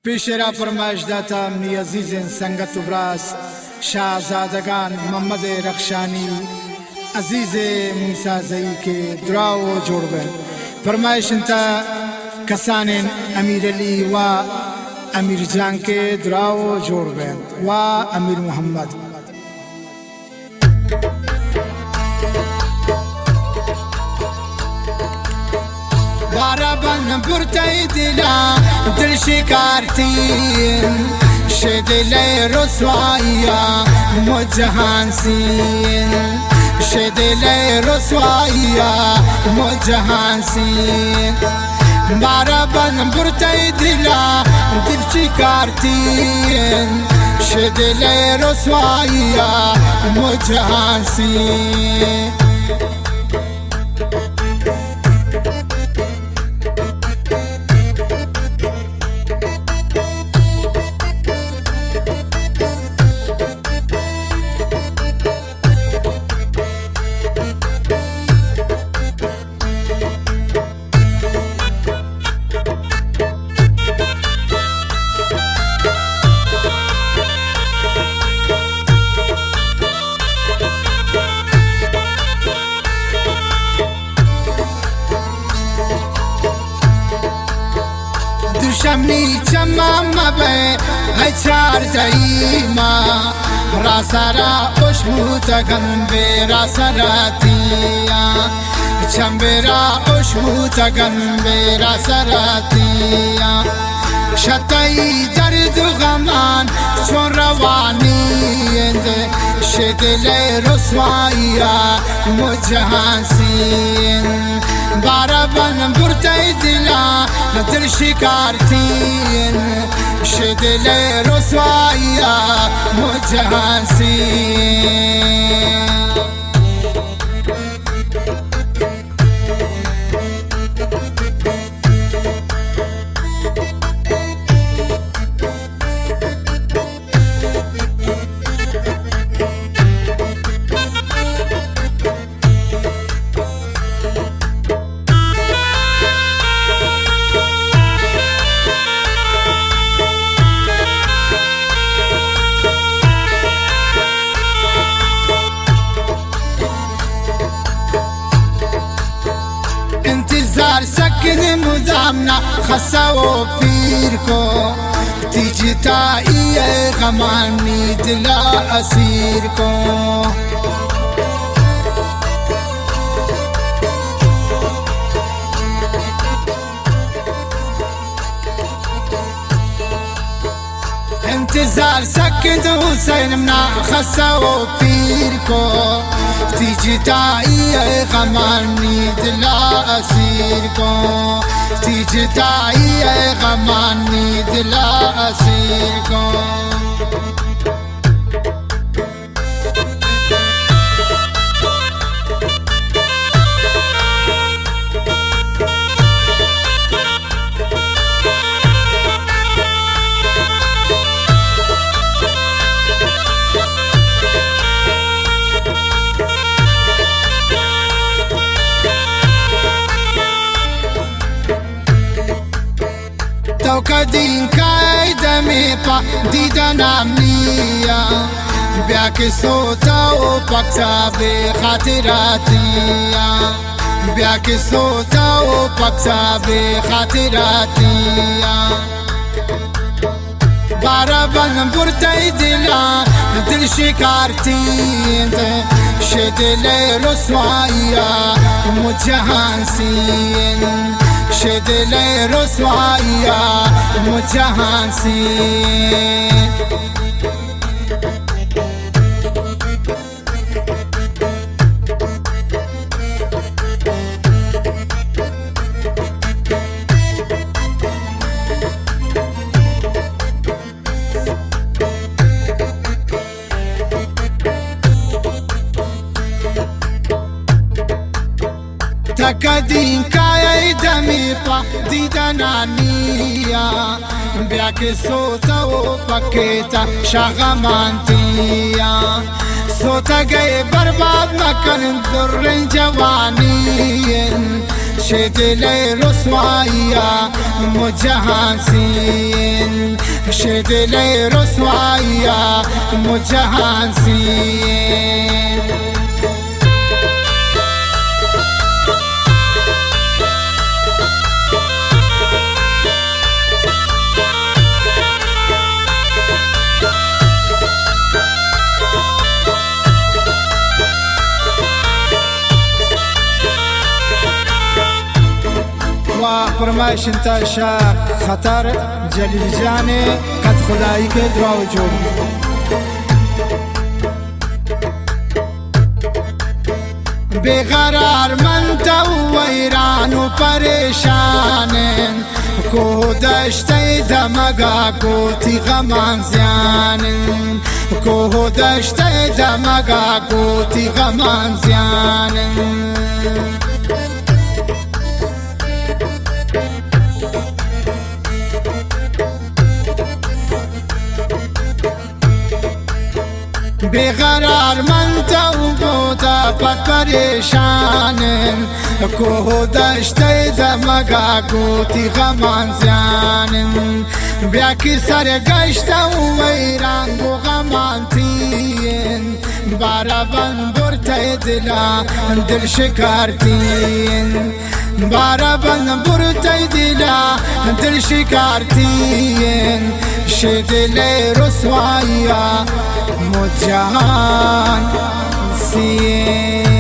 پیشرا فرمایش داتا منی عزیزین سنگت و براس شاهزادگان محمد رخشانی عزیز موسی زئی کے دراو جوڑ بن فرمایش انتا کسان امیر علی و امیر جان کے دراو جوڑ بن و امیر محمد باربان برتای دلا دل شکارتین شدل رسوایا مجهان سین شدل رسوایا مجهان سین باربان برتای دلا دل شکارتین شدل رسوایا مجهان سین شمنی چمام به هچار زیما راسرا اشبوتگن به راسراتیا چمبرا اشبوتگن به راسراتیا شتای درد و غمان چون روانیند شدل رسوایا مجهان سین باربان برتای دلا دل شکارتین شدل رسوایا مجهان سین انتظار سکن مدامنا خسا و پیر کو تیجی تائی غمانی دلا اسیر کو انتظار سکن حسین منا خسا و پیر کو تیجی تائی غمانی دلا اسیر کو تیجی تائی غمانی دلا اسیر کو تو کدین کای دمی پا دیدنم نیا بیا که سوتا و پکتا به خاطراتیا بیا که سوتا و پکتا به خاطراتیا باربان برتای دلا دل شکارتین شدل رسوایا مجهان سین شدل رسوایا مجهان سین تکدین کای دمی پا دیدنانیا بیا که سوتا و پکیتا شغمانتیا سوتا گئے برباد مکن در جوانی شدل رسوایا مجهان سین شدل رسوایا مجهان سین فرمایش انت شاه خطر جلیل جانے قد خدایی کے دعا جو بے قرار منتا ویران و پریشان کو دشتے دمگا کو تی غمان زیان کو دشتے دمگا کو تی غمان زیان بے قرار منتا گوتا پت پریشان کو دشتے دمگا گوتی غمان زیان بیا کی سر گشتا ویران گو غمان تین بارا بن برتا دلا دل شکارتین بارا بن برتا دلا دل شکارتین شدل رسوایا مجهان سین